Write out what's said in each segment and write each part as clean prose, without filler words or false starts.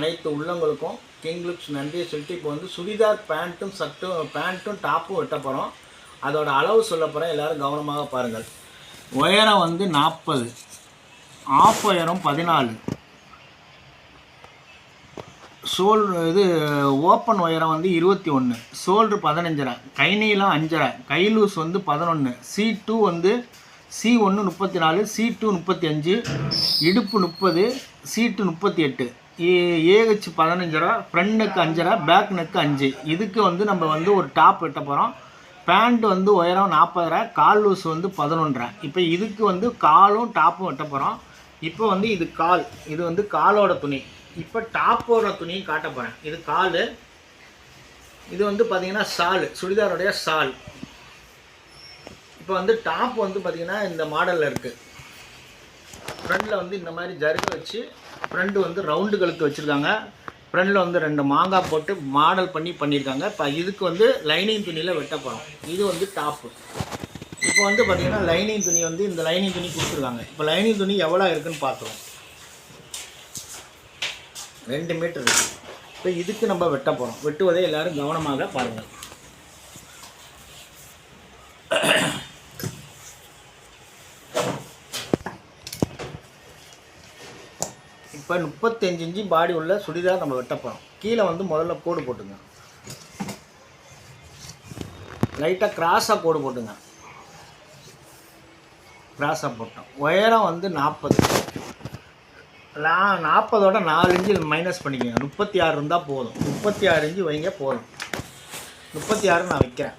அனைத்து உள்ளங்களுக்கும் king looks நன்றியை சொல்லிட்டு இப்போ வந்து சுடிதார் பேண்ட்டும் டாப்பும் வெட்ட போகிறோம். அதோட அளவு சொல்ல போகிறேன், எல்லோரும் கவனமாக பாருங்கள். உயரம் வந்து 40, ஆஃப் உயரம் 14, ஓப்பன் உயரம் வந்து 21, ஷோல்ட்ரு 15.5, கை நீளம் 5.5, கை லூஸ் வந்து 11, C2 வந்து C1 34, C2 35, இடுப்பு 30, C2 38, AH 15.5, front neck 5.5, back neck 5. இதுக்கு வந்து நம்ம வந்து ஒரு டாப் வெட்ட போகிறோம். பேண்ட் வந்து உயரம் 40.5, கால் லூஸ் வந்து 11.5. இப்போ இதுக்கு வந்து காலும் டாப்பும் வெட்ட போகிறோம். இப்போ வந்து இது வந்து காலோட துணி. இப்போ டாப்போட துணியும் காட்ட போகிறேன். இது கால், இது வந்து பார்த்திங்கன்னா ஷால், சுடிதாரோடைய ஷால். இப்போ வந்து டாப் வந்து பார்த்திங்கன்னா இந்த மாடலில் இருக்குது. ஃப்ரண்டில் வந்து இந்த மாதிரி ஜருகை வச்சு ஃப்ரண்ட் வந்து ரவுண்டு கழுத்து வச்சுருக்காங்க. ஃப்ரண்டில் வந்து 2 மாங்காய் போட்டு மாடல் பண்ணியிருக்காங்க. இப்போ இதுக்கு வந்து லைனிங் துணியில் வெட்ட போகிறோம். இது வந்து டாப்பு. இப்போ வந்து பார்த்திங்கன்னா லைனிங் துணி வந்து இந்த லைனிங் துணி கொடுத்துருக்காங்க. இப்போ லைனிங் துணி எவ்வளோ இருக்குதுன்னு பார்க்குறோம். 2 மீட்டர் இருக்குது. இப்போ இதுக்கு நம்ம வெட்ட போகிறோம். வெட்டுவதை எல்லோரும் கவனமாக பாருங்கள். இப்போ 35 இன்ச்சு பாடி உள்ள சுடிதார் நம்ம வெட்ட போகிறோம். கீழே வந்து முதல்ல கோடு போட்டுங்க, லைட்டாக கிராஸாக கோடு போட்டுங்க. கிராஸாக போட்டோம். உயரம் வந்து 40, 40ஓட 4 இன்ச்சு மைனஸ் பண்ணிக்கோங்க. 36 இருந்தால் போதும். 36 இன்ச்சு வைங்க போதும். 36 நான் வைக்கிறேன்.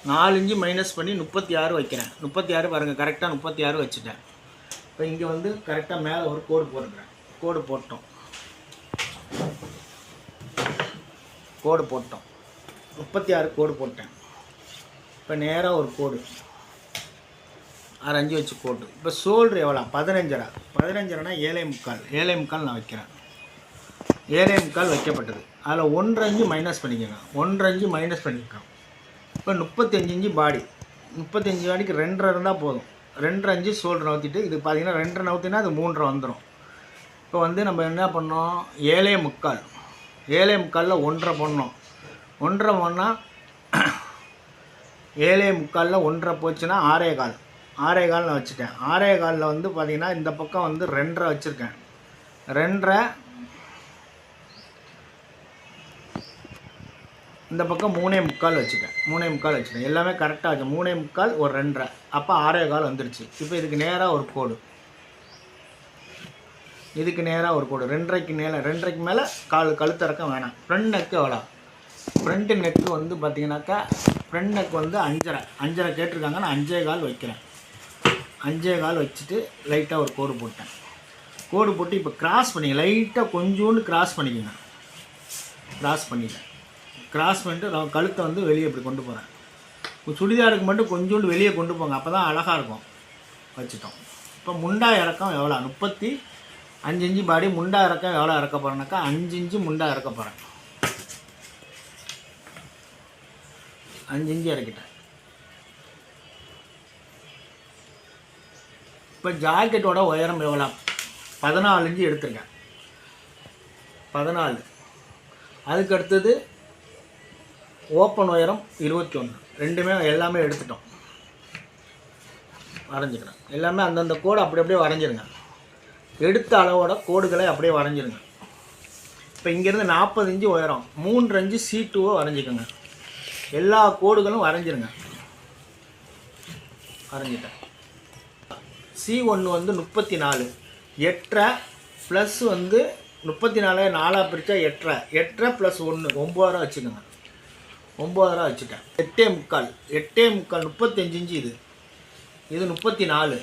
நாலு இன்ச்சு மைனஸ் பண்ணி 36 வைக்கிறேன். 36 பாருங்கள், கரெக்டாக 36 வச்சுட்டேன். இப்போ இங்கே வந்து கரெக்டாக மேலே ஒரு கோடு போட்டுக்கிறேன். கோடு போட்டோம். 36 கோடு போட்டேன். இப்போ நேராக ஒரு கோடு 6 வச்சு கோடு. இப்போ ஷோல்ட்ரு எவ்வளோ? 15.5. 15.5னா 7.25 நான் வைக்கிறேன். 7.25 வைக்கப்பட்டது. அதில் 1.5 இன்ச்சு மைனஸ் பண்ணிக்கோங்க. 1.5 இன்ச்சு மைனஸ் பண்ணிக்கலாம். இப்போ 35 இன்ச்சு பாடி. 35 பாடிக்கு 2.5 இருந்தால் போதும். 2.5 இன்ச்சு ஷோல்டர் நவுத்திட்டு இது பார்த்தீங்கன்னா 2.5 நவுத்தினா அது 3.5 வந்துடும். இப்போ வந்து நம்ம என்ன பண்ணோம்? 7.25. 7.25ல் 1.5 பண்ணோம். 1.5 பண்ணால் 7.25ல் 1.5 போச்சுன்னா 6.25. 6.25 நான் வச்சுட்டேன். 6.25ல் வந்து பார்த்திங்கன்னா இந்த பக்கம் வந்து 2.5 வச்சுருக்கேன். 2.5 இந்த பக்கம் 3.25 வச்சுட்டேன். 3.25 வச்சுட்டேன். எல்லாமே கரெக்டாக வச்சு 3.25 ஒரு 2.5, அப்போ 6.25 வந்துடுச்சு. இப்போ இதுக்கு நேராக ஒரு கோடு, இதுக்கு நேராக ஒரு கோடு. 2.5க்கு மேலே கழுத்திறக்கம் வேணாம். ஃப்ரண்ட் நெக்கு எவ்வளோ? ஃப்ரண்ட் நெக்கு வந்து பார்த்தீங்கன்னாக்கா ஃப்ரண்ட் நெக் வந்து 5.5 கேட்டிருக்காங்க. நான் 5.25 வைக்கிறேன். 5.25 வச்சுட்டு லைட்டாக ஒரு கோடு போட்டேன். கோடு போட்டு இப்போ கிராஸ் பண்ணிங்க, லைட்டாக கொஞ்சோண்டு கிராஸ் பண்ணிக்கோங்க. கிராஸ் பண்ணிட்டு கழுத்தை வந்து வெளியே இப்படி கொண்டு போகிறேன். சுடிதாருக்கு மட்டும் கொஞ்சோண்டு வெளியே கொண்டு போங்க, அப்போ தான் அழகாக இருக்கும். வச்சுட்டோம். இப்போ முண்டா இறக்கம் எவ்வளோ? 35 இன்ச்சு பாடி. முண்டா இறக்கம் எவ்வளோ இறக்க போகிறேன்னாக்கா 5 இன்ச்சு முண்டா இறக்க போகிறேன். 5 இன்ச்சு இறக்கிட்டேன். இப்போ ஜாக்கெட்டோட உயரம் எவ்வளோ? 14 இன்ச்சு எடுத்துருக்கேன். 14. அதுக்கு அடுத்தது ஓப்பன் உயரம் 21. ரெண்டுமே எல்லாமே எடுத்துட்டோம். வரைஞ்சிக்கிறேன். எல்லாமே அந்தந்த கோடு அப்படியே வரைஞ்சிருங்க. எடுத்த அளவோட கோடுகளை அப்படியே வரைஞ்சிருங்க. இப்போ இங்கேருந்து 40 இன்ச்சு உயரம், 3 இன்ச்சு C2 வரைஞ்சிக்கோங்க. எல்லா கோடுகளும் வரைஞ்சிருங்க. வரைஞ்சிட்டேன். C1 வந்து 34, 8.5 ப்ளஸ் வந்து 34 4 பிரித்தா 8.5, 8.5 + 1 9.5 வச்சுக்கோங்க. 9.5 வச்சுட்டேன். 8.25 35 இன்ச்சு. இது 34,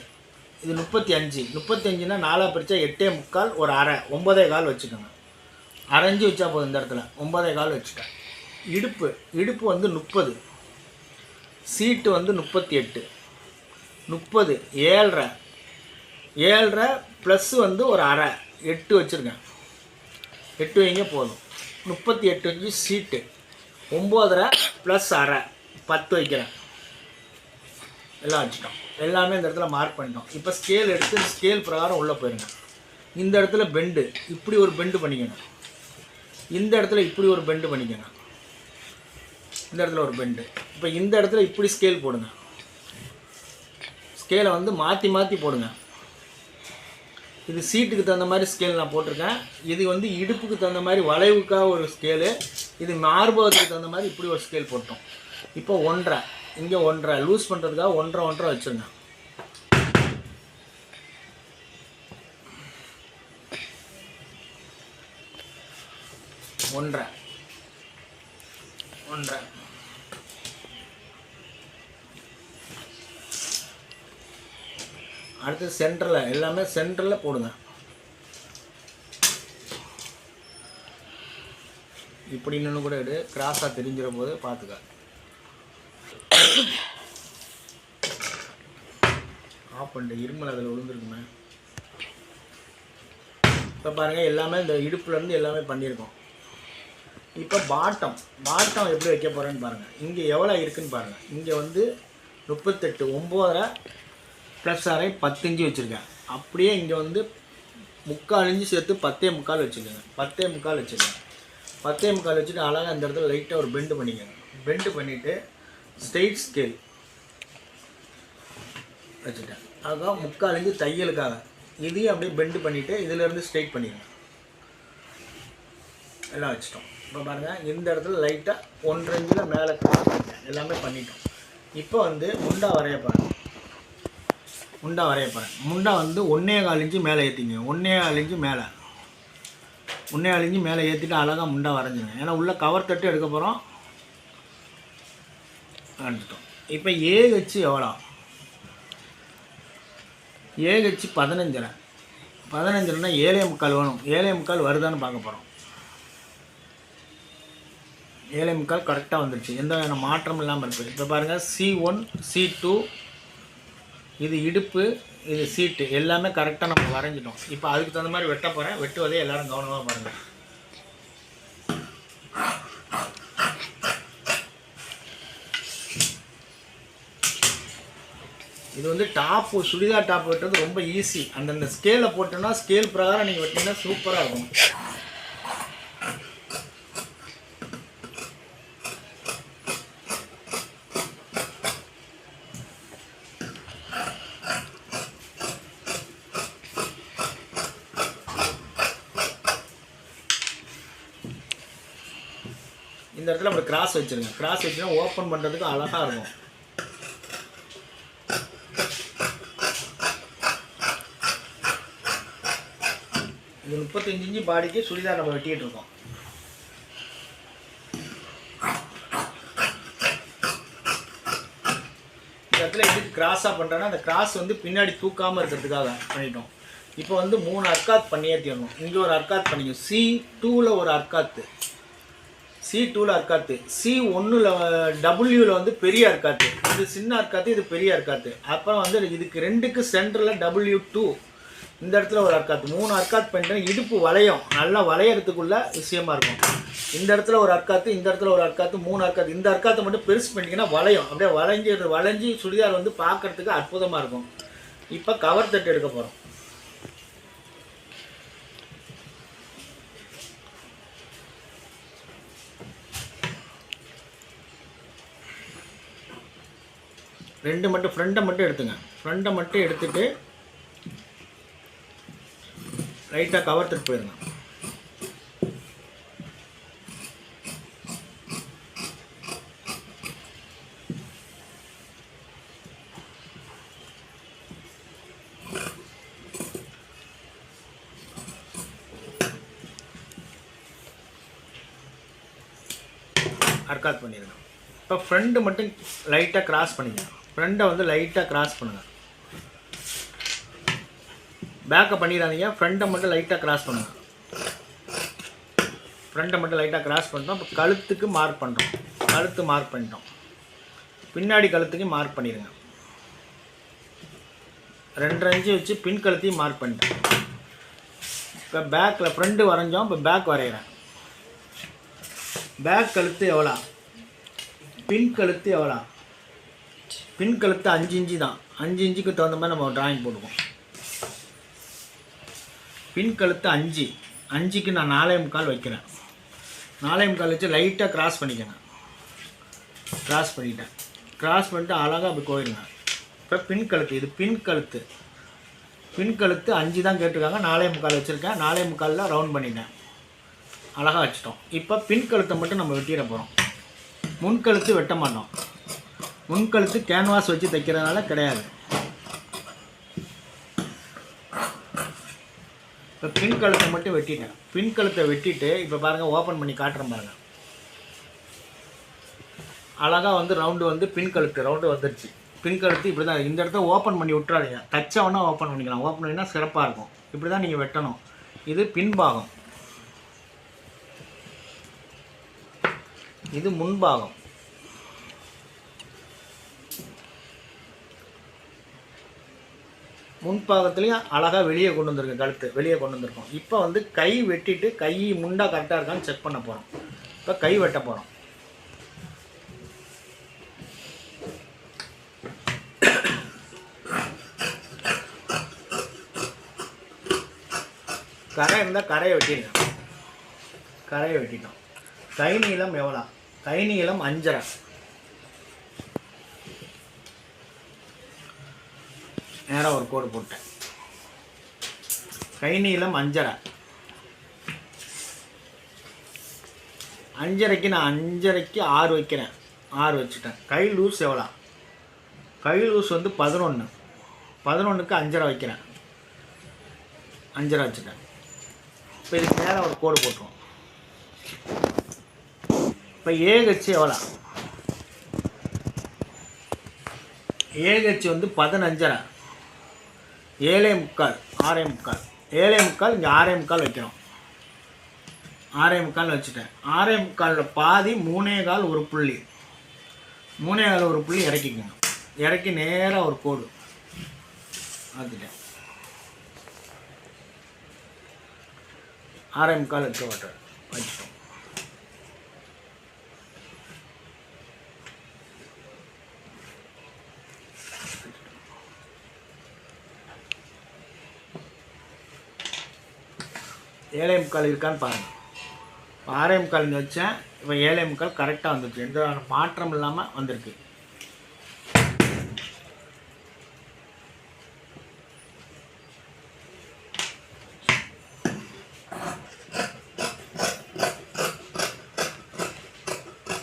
இது 35. 35னா 4 பிரித்தா 8.25 ஒரு அரை, 9.25 வச்சுக்கோங்க. அரை இன்ச்சு வச்சா போதும். இந்த இடத்துல 9.25 வச்சுட்டேன். இடுப்பு வந்து 30, சீட்டு வந்து 38, 30 7.5 ப்ளஸ் வந்து ஒரு அரை 8 வச்சுருக்கேன். 8 வைங்க போதும். 38 இன்ச்சு சீட்டு. 9.5 ப்ளஸ் அரை 10 வைக்கிறேன். எல்லாம் வச்சுட்டோம். எல்லாமே இந்த இடத்துல மார்க் பண்ணிட்டோம். இப்போ ஸ்கேல் எடுத்து ஸ்கேல் பிரகாரம் உள்ளே போயிருங்க. இந்த இடத்துல பெண்டு, இப்படி ஒரு பெண்டு பண்ணிக்கணும். இந்த இடத்துல இப்படி ஒரு பெண்டு பண்ணிக்கணும். இந்த இடத்துல ஒரு பெண்டு. இப்போ இந்த இடத்துல இப்படி ஸ்கேல் போடுங்க. ஸ்கேலை வந்து மாற்றி மாற்றி போடுங்க. இது சீட்டுக்கு தகுந்த மாதிரி ஸ்கேல் நான் போட்டிருக்கேன். இது வந்து இடுப்புக்கு தகுந்த மாதிரி வளைவுக்காக ஒரு ஸ்கேலு, இது மார்பகத்துக்கு தகுந்த மாதிரி இப்படி ஒரு ஸ்கேல் போட்டோம். இப்போ 1.5, இங்கே 1.5 லூஸ் பண்ணுறதுக்காக 1.5 வச்சுருங்க. ஒன்றரை அடுத்து சென்டரில், எல்லாமே சென்டரில் போடுங்க. இப்படி நின்று கூட எடு, கிராஸாக தெரிஞ்சிட போது பார்த்துக்க. ஆஃப் பண்ணிட்டு இருமல் அதில் விழுந்துருக்குமே. இப்போ பாருங்கள், எல்லாமே இந்த இடுப்புலேருந்து எல்லாமே பண்ணியிருக்கோம். இப்போ பாட்டம் எப்படி வைக்க போகிறேன்னு பாருங்கள். இங்கே எவ்வளோ இருக்குதுன்னு பாருங்கள். இங்கே வந்து 38, 9.5 ப்ளஸ் 1/2 10 இன்ச்சு வச்சுருக்கேன். அப்படியே இங்கே வந்து 3/4 இன்ச்சு சேர்த்து 10.75 வச்சுக்கோங்க. 10.75 வச்சுருக்கேன். 10.75 வச்சுட்டு அழகாக இந்த இடத்துல லைட்டாக ஒரு பெண்டு பண்ணிக்கோங்க. பெண்டு பண்ணிவிட்டு ஸ்ட்ரெயிட் ஸ்கேல் வச்சுட்டேன். அதுதான் 3/4 இன்ச்சு தையலுக்காக. இதையும் அப்படியே பெண்டு பண்ணிவிட்டு இதிலேருந்து ஸ்ட்ரெயிட் பண்ணிடுங்க. எல்லாம் வச்சுட்டோம். இப்போ பாருங்கள், இந்த இடத்துல லைட்டாக 1.5 இன்ச்சில் மேலே எல்லாமே பண்ணிட்டோம். இப்போ வந்து முண்டா வரைய பாருங்கள். முண்டா வந்து 1.25 இன்ச்சு மேலே ஏற்றிங்க. 1.25 இன்ச்சு மேலே 1.25 இன்ச்சு மேலே ஏற்றிட்டு அழகாக முண்டா வரைஞ்சிங்க. ஏன்னா உள்ள கவர் தட்டு எடுக்க போகிறோம். வரைஞ்சிட்டோம். இப்போ ஏஹெச் எவ்வளோ? ஏஹெச் 15.5. 15.5னா 7.75 வேணும். 7.75 வருதான்னு பார்க்க போகிறோம். 7.75 கரெக்டாக வந்துடுச்சு. எந்த வகையான மாற்றம் இல்லாமல் இருக்குது. இப்போ பாருங்கள், C1 C2 இது இடுப்பு, இது சீட்டு, எல்லாமே கரெக்டாக நம்ம வரைஞ்சிட்டோம். இப்போ அதுக்கு தகுந்த மாதிரி வெட்ட போகிறேன். வெட்டுவதே எல்லோரும் கவனமாக பாருங்கள். இது வந்து டாப்பு, சுடிதார் டாப் வெட்டுறது ரொம்ப ஈஸி. அந்தந்த ஸ்கேலில் போட்டோன்னா ஸ்கேல் பிரகாரம் நீங்கள் வெட்டிங்கன்னா சூப்பராக இருக்கும். இந்த இடத்துல அப்படி கிராஸ் வச்சுருங்க. கிராஸ் வச்சுன்னா ஓப்பன் பண்ணுறதுக்கு அழகாக இருக்கும். இது 35 இன்ச்சு பாடிக்கு சுடிதார் நம்ம வெட்டிகிட்டு இருக்கோம். இந்த இடத்துல எதுக்கு கிராஸாக பண்ணுறேன்னா, அந்த கிராஸ் வந்து பின்னாடி தூக்காமல் இருக்கிறதுக்காக பண்ணிட்டோம். இப்போ வந்து 3 அர்க்காத் பண்ணியே தீரணும். இங்கே ஒரு அர்க்காத் பண்ணிங்க. C2ல் ஒரு அர்க்காத்து, C2ல் அர்க்காத்து, C1ல் டபிள்யூவில் வந்து பெரிய அர்க்காத்து, இது சின்ன அர்க்காத்து, இது பெரிய அர்க்காத்து. அப்புறம் வந்து இதுக்கு 2க்கு சென்டரில் W2, இந்த இடத்துல ஒரு அர்க்காத்து. 3 அர்க்காத் பண்ணிட்டேன். இடுப்பு வளையம், நல்லா வளையறதுக்குள்ள விஷயமா இருக்கும். இந்த இடத்துல ஒரு அர்க்காத்து, இந்த இடத்துல ஒரு அர்க்காத்து, 3 அர்க்காத்து. இந்த அர்க்காத்தை மட்டும் பெருசு பண்ணிட்டீங்கன்னா வளையம், அப்படியே வளைஞ்சி சுடிதார் வந்து பார்க்கறதுக்கு அற்புதமாக இருக்கும். இப்போ கவர் தட்டு எடுக்க போகிறோம். ஃப்ரண்ட்டை மட்டும் எடுத்துங்க. ஃப்ரண்ட்டை மட்டும் எடுத்துட்டு லைட்டாக கவர் தட்டு போயிருங்க. அர்க்காத் பண்ணிடுங்க. இப்போ ஃப்ரண்ட்டு மட்டும் லைட்டாக கிராஸ் பண்ணிங்க. ஃப்ரண்ட்டை வந்து லைட்டாக கிராஸ் பண்ணுங்கள். பேக்கை பண்ணிடாதீங்க. ஃப்ரண்ட்டை மட்டும் லைட்டாக கிராஸ் பண்ணுங்கள். ஃப்ரண்ட்டை மட்டும் லைட்டாக கிராஸ் பண்ணிட்டோம். இப்போ கழுத்துக்கு மார்க் பண்ணுறோம். கழுத்து மார்க் பண்ணிட்டோம். பின்னாடி கழுத்துக்கு மார்க் பண்ணிடுங்க. 2.5 இன்ச்சு வச்சு பின் கழுத்தையும் மார்க் பண்ணிட்டேன். இப்போ பேக்கில் ஃப்ரண்ட்டு வரைஞ்சோம். இப்போ பேக் வரைகிறேன். பேக் கழுத்து எவ்வளோ, பின் கழுத்து எவ்வளோ, பின் கழுத்து 5 இன்ச்சு தான். 5 இன்ச்சுக்கு தகுந்த மாதிரி நம்ம டிராயிங் போடுவோம். பின் கழுத்து 5, 5க்கு நான் 4.25 வைக்கிறேன். 4.25 வச்சு லைட்டாக கிராஸ் பண்ணிக்கங்க. கிராஸ் பண்ணிட்டேன். கிராஸ் பண்ணிட்டு அழகாக அப்படி கோயிலுங்க. இப்போ பின் கழுத்து, இது பின் கழுத்து. பின் கழுத்து 5 தான் கேட்டிருக்காங்க, 4.25 வச்சுருக்கேன். 4.25 ரவுண்ட் பண்ணிட்டேன். அழகாக வச்சுட்டோம். இப்போ பின் கழுத்தை மட்டும் நம்ம வெட்டிட போகிறோம். முன்கழுத்து வெட்ட மாட்டோம். முன்கழுத்து கேன்வாஸ் வச்சு தைக்கிறதுனால கிடையாது. இப்போ பின் கழுத்தை மட்டும் வெட்டிட்டேன். பின் கழுத்தை வெட்டிட்டு இப்போ பாருங்கள், ஓப்பன் பண்ணி காட்டுறேன் பாருங்கள். அழகாக வந்து ரவுண்டு வந்து பின் கழுத்து ரவுண்டு வந்துடுச்சு. பின் கழுத்து இப்படி தான். இந்த இடத்த ஓப்பன் பண்ணி விட்டுறாதீங்க. தச்சவொன்னா ஓப்பன் பண்ணிக்கலாம். ஓப்பன் பண்ணிங்கன்னா சிறப்பாக இருக்கும். இப்படி தான் நீங்கள் வெட்டணும். இது பின்பாகம், இது முன்பாகம். முன்பாகத்துலேயும் அழகாக வெளியே கொண்டு வந்திருக்கு. கழுத்து வெளியே கொண்டு வந்திருக்கோம். இப்போ வந்து கை வெட்டிட்டு கை முண்டா கரெக்டாக இருக்கான்னு செக் பண்ண போகிறோம். இப்போ கை வெட்ட போகிறோம். கரை இருந்தால் கரையை வெட்டிடுங்க. கரையை வெட்டிட்டோம். கை நீளம் எவ்வளோ? கை நீளம் 5.5. நேராக ஒரு கோடு போட்டேன். கை நீளம் 5.5. 5.5க்கு நான் 5.5க்கு 6 வைக்கிறேன். 6 வச்சுட்டேன். கை லூஸ் எவ்வளோ? கை லூஸ் வந்து 11. 11க்கு 5.5 வைக்கிறேன். 5.5 வச்சுட்டேன். இப்போ இதுக்கு நேராக ஒரு கோடு போட்டுருவோம். இப்போ ஏகச்சு எவ்வளோ? ஏகச்சு வந்து 15.5. 7.25, 6.25. 7.25 இங்கே 6.25 வைக்கிறோம். 6.25 வச்சுட்டேன். 6.25 பாதி 3.25 ஒரு புள்ளி. 3.25 ஒரு புள்ளி இறக்கிக்கணும். இறக்கி நேராக ஒரு கோடு பார்த்துட்டேன். 6.25 வச்சு ஓட்டுறேன். வச்சுட்டோம். ஏழே முக்கால் இருக்கான்னு பாருங்கள். இப்போ 6.25 வச்சேன். இப்போ 7.25 கரெக்டாக வந்துச்சு. எந்த மாற்றம் இல்லாமல் வந்திருக்கு.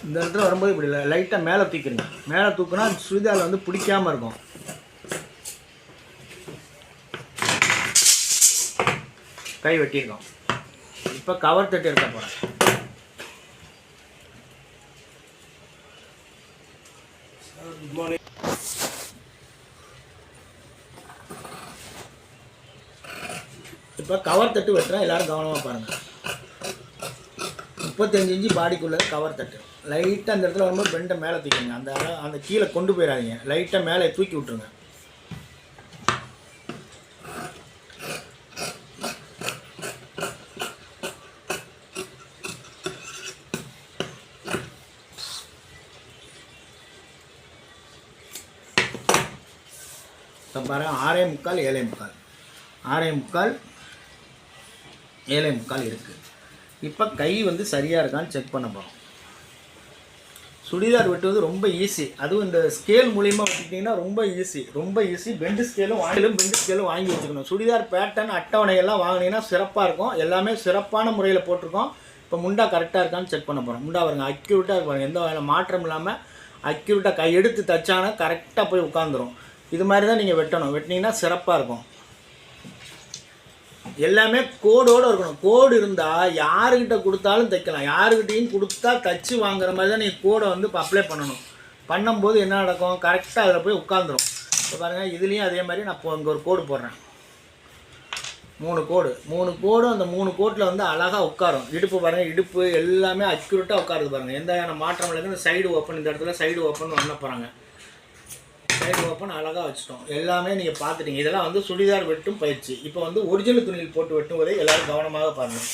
இந்த இடத்துல வரும்போது இப்படி லைட்டாக மேலே தூக்கிடுங்க. மேலே தூக்குனா சுடிதாரில் வந்து பிடிக்காமல் இருக்கும். கை வெட்டியிருக்கோம். இப்போ கவர் தட்டு எடுக்க போகிறேன். இப்போ கவர் தட்டு வெட்டுறேன். எல்லோரும் கவனமாக பாருங்கள். 35 இன்ச்சு பாடிக்குள்ளே கவர் தட்டு. லைட்டாக அந்த இடத்துல வரும்போது பெண்டை மேலே தூக்கிடுங்க. அந்த கீழே கொண்டு போயிடாதீங்க. லைட்டாக மேலே தூக்கி விட்ருங்க. இப்போ பாருங்கள், 6.25, 7.25, 6.25, 7.25 இருக்குது. இப்போ கை வந்து சரியாக இருக்கான்னு செக் பண்ண போகிறோம். சுடிதார் வெட்டுவது ரொம்ப ஈஸி. அதுவும் இந்த ஸ்கேல் மூலிமா வெட்டிட்டிங்கன்னா ரொம்ப ஈஸி. பெண்டு ஸ்கேலும் வாங்கி வச்சுக்கணும். சுடிதார் பேட்டர்ன் அட்டவணையெல்லாம் வாங்கினீங்கன்னா சிறப்பாக இருக்கும். எல்லாமே சிறப்பான முறையில் போட்டிருக்கோம். இப்போ முண்டா கரெக்டாக இருக்கான்னு செக் பண்ண போகிறோம். முண்டா பாருங்க, அக்யூரேட்டாக இருப்பாங்க. எந்த வேலை மாற்றம் இல்லாமல் அக்யூரேட்டாக கை எடுத்து தைச்சானா கரெக்டாக போய் உட்காந்துரும். இது மாதிரி தான் நீங்கள் வெட்டணும். வெட்டினீங்கன்னா சிறப்பாக இருக்கும். எல்லாமே கோடோடு இருக்கணும். கோடு இருந்தால் யாருக்கிட்ட கொடுத்தாலும் தைக்கலாம். யாருக்கிட்டையும் கொடுத்தா தச்சு வாங்குற மாதிரி தான் நீங்கள் கோடை வந்து இப்போ அப்ளை பண்ணணும். பண்ணும்போது என்ன நடக்கும்? கரெக்டாக அதில் போய் உட்காந்துரும். இப்போ பாருங்கள், இதுலேயும் அதே மாதிரி நான் இப்போ இங்கே ஒரு கோடு போடுறேன். 3 கோடு. அந்த 3 கோட்டில் வந்து அழகாக உட்காரும். இடுப்பு பாருங்கள், இடுப்பு எல்லாமே அக்யூரேட்டாக உட்காருது பாருங்கள். எந்த மாற்றம் இல்லைங்க. இந்த சைடு ஓப்பன், இந்த இடத்துல சைடு ஓப்பன் பண்ண போகிறாங்க. சைடு ஓப்பன் அழகாக வச்சுட்டோம். எல்லாமே நீங்கள் பார்த்துட்டீங்க. இதெல்லாம் வந்து சுடிதார் வெட்டும் பயிற்சி. இப்போ வந்து ஒரிஜினல் துணியில் போட்டு வெட்டும் போதே எல்லோரும் கவனமாக பாருங்கள்.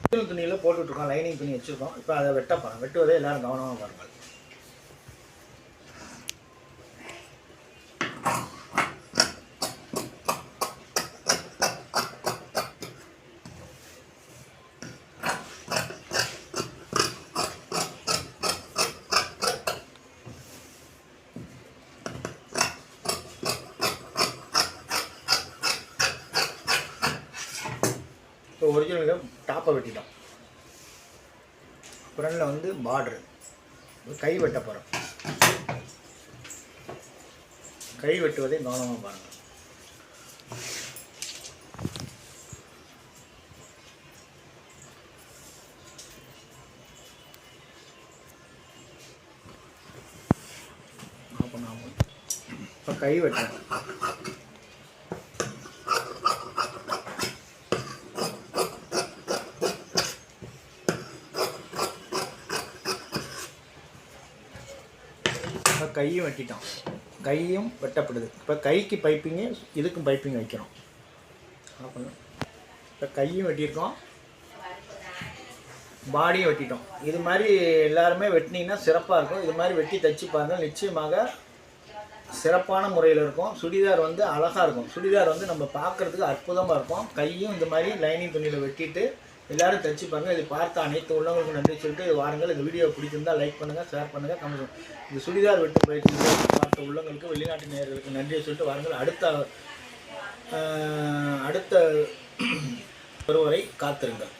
ஒரிஜினல் துணியில் போட்டுட்ருக்கோம். லைனிங் துணி வச்சுருக்கோம். இப்போ அதை வெட்ட போகிறோம். வெட்டுவதே எல்லோரும் கவனமாக பாருங்கள். இப்போ ஒரிஜினல் டாப்பை வெட்டிட்டோம். ஃப்ரண்டில் வந்து பார்ட்ரு, கை வெட்ட போகிறோம். கை வெட்டுவதை கவனமாக பாருங்கள். இப்போ கை வெட்டுறேன். இப்போ கையும் வெட்டிட்டோம். கையும் வெட்டப்படுது. இப்போ கைக்கு பைப்பிங்கு, இதுக்கும் பைப்பிங் வைக்கிறோம். இப்போ கையும் வெட்டியிருக்கோம், பாடியும் வெட்டிட்டோம். இது மாதிரி எல்லாருமே வெட்டினீங்கன்னா சிறப்பாக இருக்கும். இது மாதிரி வெட்டி தைச்சி பாருங்கள், நிச்சயமாக சிறப்பான முறையில் இருக்கும். சுடிதார் வந்து அழகாக இருக்கும். சுடிதார் வந்து நம்ம பார்க்குறதுக்கு அற்புதமாக இருக்கும். கையும் இந்த மாதிரி லைனிங் துணியில் வெட்டிட்டு எல்லோரும் தைச்சி பாருங்கள். இது பார்த்த அனைத்து உள்ளவங்களுக்கும் நன்றி சொல்லிட்டு வாருங்கள். இந்த வீடியோ பிடிச்சிருந்தால் லைக் பண்ணுங்கள், ஷேர் பண்ணுங்கள், கமெண்ட் பண்ணுங்கள். இந்த சுடிதார் வெட்டு பயிற்சி பார்த்த உள்ளவங்களுக்கு, வெளிநாட்டு நேயர்களுக்கு நன்றியை சொல்லிட்டு வாருங்கள். அடுத்த ஒருவரை காத்திருங்கள்.